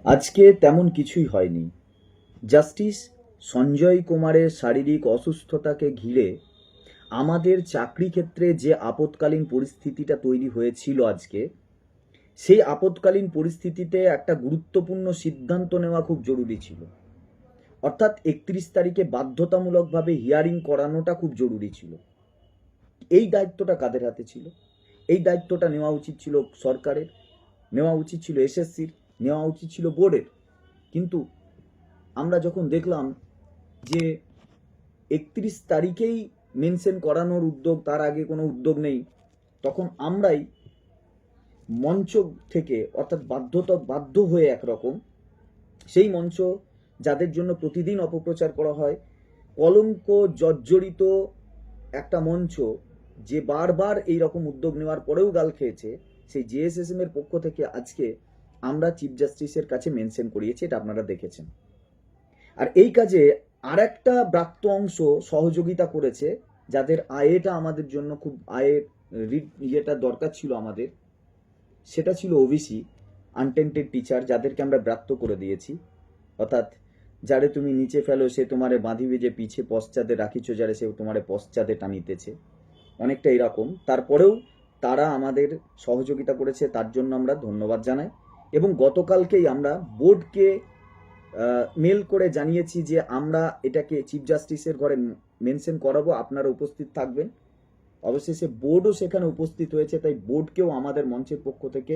আজকে তেমন কিছুই হয়নি। জাস্টিস সঞ্জয় কুমারের শারীরিক অসুস্থতাকে ঘিরে আমাদের চাকরি ক্ষেত্রে যে আপৎকালীন পরিস্থিতিটা তৈরি হয়েছিল আজকে, সেই আপৎকালীন পরিস্থিতিতে একটা গুরুত্বপূর্ণ সিদ্ধান্ত নেওয়া খুব জরুরি ছিল। অর্থাৎ 31 তারিখে বাধ্যতামূলকভাবে হিয়ারিং করানোটা খুব জরুরি ছিল। এই দায়িত্বটা কাদের হাতে ছিল? এই দায়িত্বটা নেওয়া উচিত ছিল সরকারের, নেওয়া উচিত ছিল এসএসসির, নেওয়া উচিত ছিল বোর্ডের। কিন্তু আমরা যখন দেখলাম যে 31 তারিখেই মেনশন করানোর উদ্যোগ, তার আগে কোনো উদ্যোগ নেই, তখন আমরাই মঞ্চ থেকে, অর্থাৎ বাধ্য হয়ে একরকম সেই মঞ্চ যাদের জন্য প্রতিদিন অপপ্রচার করা হয়, কলঙ্ক জর্জরিত একটা মঞ্চ যে বারবার এই রকম উদ্যোগ নেওয়ার পরেও গাল খেয়েছে, সেই জেএসএসএম এর পক্ষ থেকে আজকে আমরা চিফ জাস্টিসের কাছে মেনশন করিয়েছি, এটা আপনারা দেখেছেন। আর এই কাজে আর একটা ব্রাত্য অংশ সহযোগিতা করেছে, যাদের আয়টা আমাদের জন্য খুব আয়ের ইয়েটা দরকার ছিল আমাদের, সেটা ছিল ওবিসি আনটেন্টেড টিচার, যাদেরকে আমরা ব্রাত্য করে দিয়েছি। অর্থাৎ যারে তুমি নিচে ফেলো সে তোমারে বাঁধিবে, যে পিছে পশ্চাতে রাখিছ যারে সে তোমারে পশ্চাতে টানিতেছে, অনেকটা এরকম। তারপরেও তারা আমাদের সহযোগিতা করেছে, তার জন্য আমরা ধন্যবাদ জানাই। এবং গতকালকেই আমরা বোর্ডকে মেল করে জানিয়েছি যে আমরা এটাকে চিফ জাস্টিসের ঘরে মেনশন করাবো, আপনারা উপস্থিত থাকবেন। অবশেষে বোর্ডও সেখানে উপস্থিত হয়েছে, তাই বোর্ডকেও আমাদের মঞ্চের পক্ষ থেকে,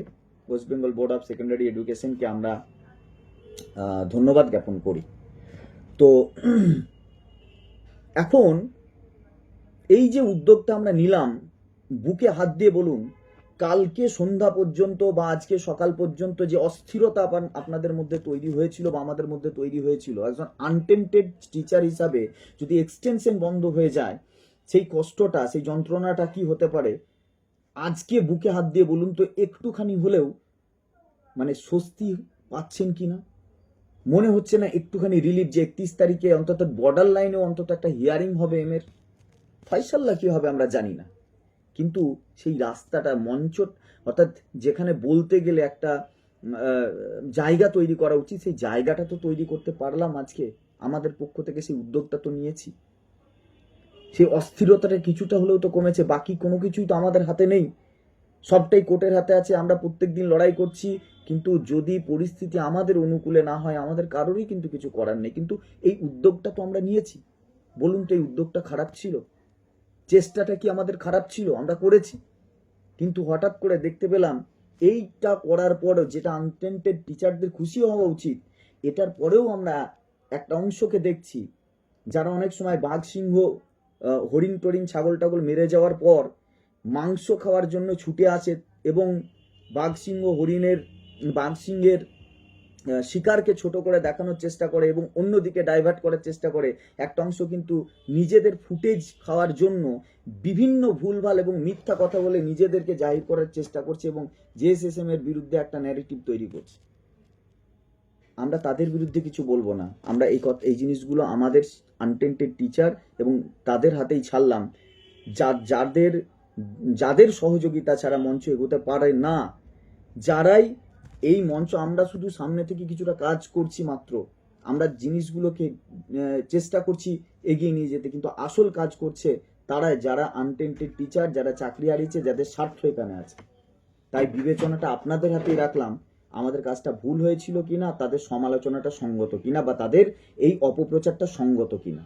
West Bengal Board of Secondary এডুকেশনকে আমরা ধন্যবাদ জ্ঞাপন করি। তো এখন এই যে উদ্যোগটা আমরা নিলাম, বুকে হাত দিয়ে বলুন, কালকে সন্ধ্যা পর্যন্ত বা আজকে সকাল পর্যন্ত যে অস্থিরতা আপনাদের মধ্যে তৈরি হয়েছিল বা আমাদের মধ্যে তৈরি হয়েছিল, একজন আনটেন্টেড টিচার হিসাবে যদি এক্সটেনশন বন্ধ হয়ে যায়, সেই কষ্টটা, সেই যন্ত্রণাটা কি হতে পারে, আজকে বুকে হাত দিয়ে বলুন তো একটুখানি হলেও মানে স্বস্তি পাচ্ছেন কিনা? মনে হচ্ছে না একটুখানি রিলিফ, যে 31 তারিখে অন্তত বর্ডার লাইনেও অন্তত একটা হিয়ারিং হবে এম এর? ফয়সাল্লা কি হবে আমরা জানি না, কিন্তু সেই রাস্তাটা, মঞ্চ, অর্থাৎ যেখানে বলতে গেলে একটা জায়গা তৈরি করা উচিত, সেই জায়গাটা তো তৈরি করতে পারলাম আজকে। আমাদের পক্ষ থেকে সেই উদ্যোগটা তো নিয়েছি। সেই অস্থিরতাটা কিছুটা হলেও তো কমেছে। বাকি কোনো কিছুই তো আমাদের হাতে নেই, সবটাই কোর্টের হাতে আছে। আমরা প্রত্যেকদিন লড়াই করছি, কিন্তু যদি পরিস্থিতি আমাদের অনুকূলে না হয়, আমাদের কারোরই কিন্তু কিছু করার নেই। কিন্তু এই উদ্যোগটা তো আমরা নিয়েছি। বলুন তো এই উদ্যোগটা খারাপ ছিল? চেষ্টাটা কি আমাদের খারাপ ছিল? আমরা করেছি। কিন্তু হঠাৎ করে দেখতে পেলাম এইটা করার পরেও, যেটা আনটেন্টেড টিচারদের খুশি হওয়া উচিত, এটার পরেও আমরা একটা অংশকে দেখছি যারা অনেক সময় বাঘ সিংহ, হরিণ টরিণ, ছাগল টাগল মেরে যাওয়ার পর মাংস খাওয়ার জন্য ছুটে আসে এবং বাঘ সিংহের শিকারকে ছোট করে দেখানোর চেষ্টা করে এবং অন্যদিকে ডাইভার্ট করার চেষ্টা করে। একটা অংশ কিন্তু নিজেদের ফুটেজ খাওয়ার জন্য বিভিন্ন ভুলভাল এবং মিথ্যা কথা বলে নিজেদেরকে জাহির করার চেষ্টা করছে এবং জেএসএসএম এর বিরুদ্ধে একটা ন্যারেটিভ তৈরি করছে। আমরা তাদের বিরুদ্ধে কিছু বলবো না, আমরা এই জিনিসগুলো আমাদের আনটেন্টেড টিচার এবং তাদের হাতেই ছাড়লাম, যাদের যাদের সহযোগিতা ছাড়া মঞ্চ এগোতে পারে না, যারাই এই মঞ্চ, আমরা শুধু সামনে থেকে কিছুটা কাজ করছি মাত্র, আমরা জিনিসগুলোকে চেষ্টা করছি এগিয়ে নিয়ে যেতে, কিন্তু আসল কাজ করছে তারাই, যারা আনটেন্টেড টিচার, যারা চাকরি হারিয়েছে, যাদের স্বার্থ এখানে আছে। তাই বিবেচনাটা আপনাদের হাতেই রাখলাম, আমাদের কাজটা ভুল হয়েছিল কিনা, তাদের সমালোচনাটা সঙ্গত কিনা, বা তাদের এই অপপ্রচারটা সঙ্গত কিনা।